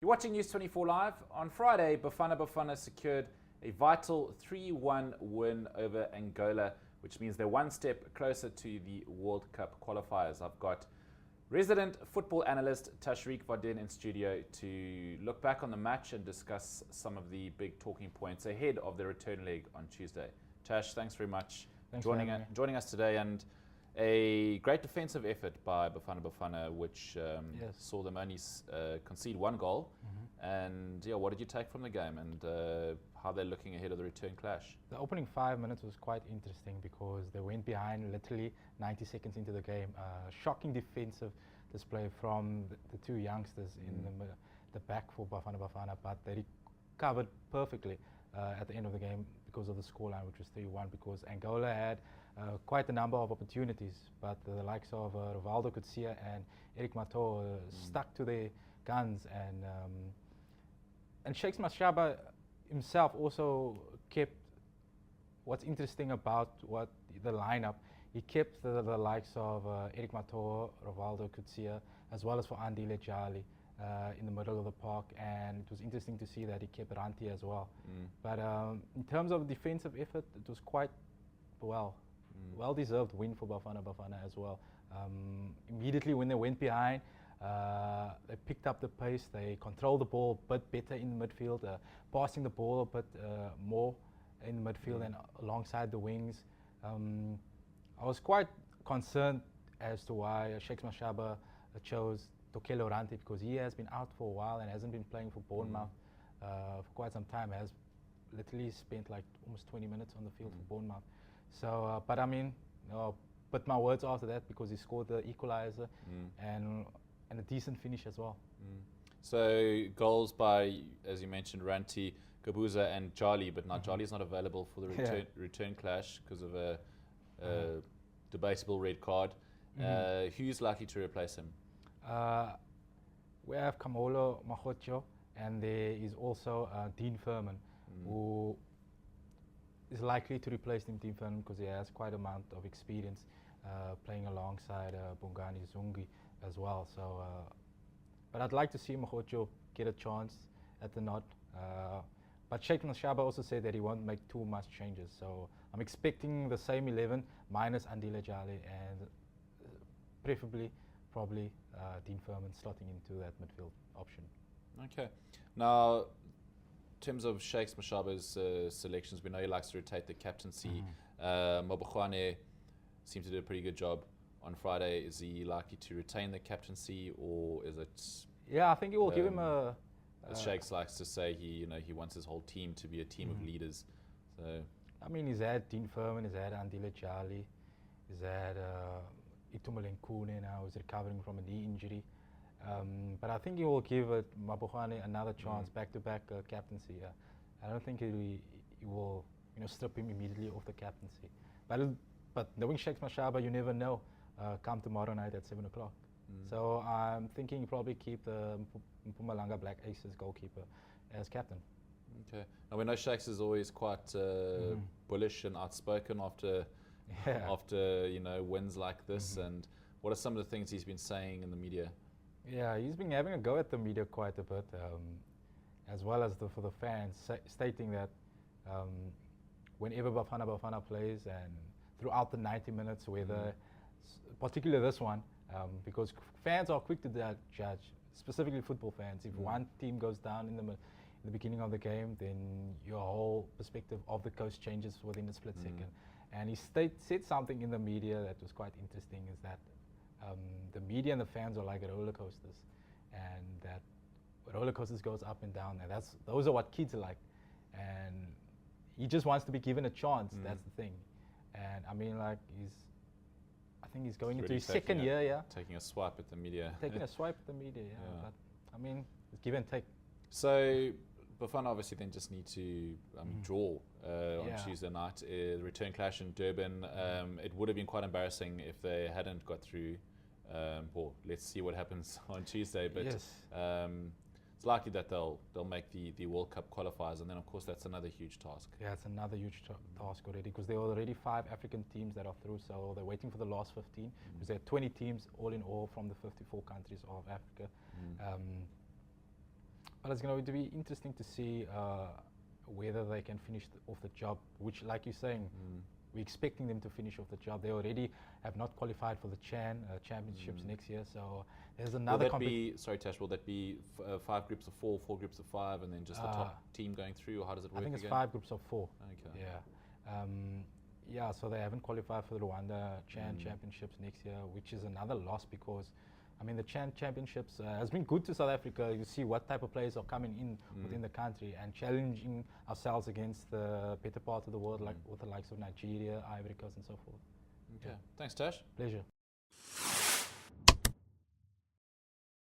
You're watching News 24 Live. On Friday, Bafana secured a vital 3-1 win over Angola, which means they're one step closer to the World Cup qualifiers. I've got resident football analyst Tashreeq Vardin in studio to look back on the match and discuss some of the big talking points ahead of the return leg on Tuesday. Tash, thanks very much for joining us today. And a great defensive effort by Bafana, which saw them only concede one goal. And yeah, what did you take from the game and how they're looking ahead of the return clash? The opening 5 minutes was quite interesting because they went behind literally 90 seconds into the game. Shocking defensive display from the two youngsters in the back for Bafana, but they recovered perfectly at the end of the game because of the scoreline, which was 3-1, because Angola had quite a number of opportunities, but the likes of Rivaldo Kutsia and Eric Mato stuck to their guns, and Shakes Mashaba himself also kept, what's interesting about the lineup, he kept the likes of Eric Mato, Rivaldo Kutsia, as well as for Andile Jali in the middle of the park, and it was interesting to see that he kept Ranti as well. But in terms of defensive effort, it was quite well-deserved win for Bafana as well. Immediately when they went behind, they picked up the pace, they controlled the ball a bit better in the midfield, passing the ball a bit more in the midfield and alongside the wings. I was quite concerned as to why Shakes Mashaba chose Tokelo Ranti, because he has been out for a while and hasn't been playing for Bournemouth for quite some time, has literally spent like almost 20 minutes on the field for Bournemouth. So, but I mean, put my words after that, because he scored the equalizer and a decent finish as well. So goals by, as you mentioned, Ranti, Gabuza and Jali, but now Jali's not available for the return clash because of a debatable red card. Who's likely to replace him? We have Kamolo Mahocho, and there is also Dean Furman, who is likely to replace Dean Furman because he has quite an amount of experience playing alongside Bongani Zungi as well. So, but I'd like to see Mahocho get a chance at the nod. But Sheikh Mashaba also said that he won't make too much changes. So I'm expecting the same 11 minus Andile Jali and preferably probably Dean Furman slotting into that midfield option. Okay. Now, in terms of Shakes Mashaba's selections, we know he likes to rotate the captaincy. Mabukwane seemed to do a pretty good job on Friday. Is he likely to retain the captaincy, or is it? Yeah, I think it will give him a. As Shakes likes to say, he wants his whole team to be a team of leaders. So I mean, he's had Dean Furman, he's had Andile Jali, he's had Itumalen Kune now, who's recovering from a knee injury. But I think he will give Mabukwane another chance, back-to-back captaincy. I don't think he will strip him immediately off the captaincy. But knowing Shakes Mashaba, you never know. Come tomorrow night at 7 o'clock. So I'm thinking probably keep the Mpumalanga Black Aces goalkeeper as captain. Okay. Now we know Shakes is always quite bullish and outspoken after wins like this. And what are some of the things he's been saying in the media? Yeah, he's been having a go at the media quite a bit, as well as for the fans, stating that whenever Bafana plays and throughout the 90 minutes, whether particularly this one, because fans are quick to judge, specifically football fans. If one team goes down in the beginning of the game, then your whole perspective of the coach changes within a split second. And he said something in the media that was quite interesting, is that the media and the fans are like roller coasters, and that roller coasters goes up and down, and those are what kids are like. And he just wants to be given a chance. That's the thing. And I mean, like, I think he's going into his second year, taking a swipe at the media. Taking a swipe at the media, But I mean, it's give and take. So Bafana obviously then just need to draw on Tuesday night. The return clash in Durban. It would have been quite embarrassing if they hadn't got through. Well, let's see what happens on Tuesday. But it's likely that they'll make the World Cup qualifiers, and then of course that's another huge task. Yeah, it's another huge task already, because there are already 5 African teams that are through, so they're waiting for the last 15, because there are 20 teams all in all from the 54 countries of Africa. But it's going to be interesting to see whether they can finish off the job, which, like you're saying, we're expecting them to finish off the job. They already have not qualified for the championships next year, so there's another. Will that be, sorry Tash, will that be 5 groups of 4, 4 groups of 5, and then just the top team going through, or how does it work? I think it's again? 5 groups of 4. Okay. Yeah. Yeah, so they haven't qualified for the Rwanda championships next year, which is another loss because, I mean, the championships has been good to South Africa. You see what type of players are coming in within the country and challenging ourselves against the better part of the world, like with the likes of Nigeria, Ivory Coast, and so forth. Okay. Thanks, Tash. Pleasure.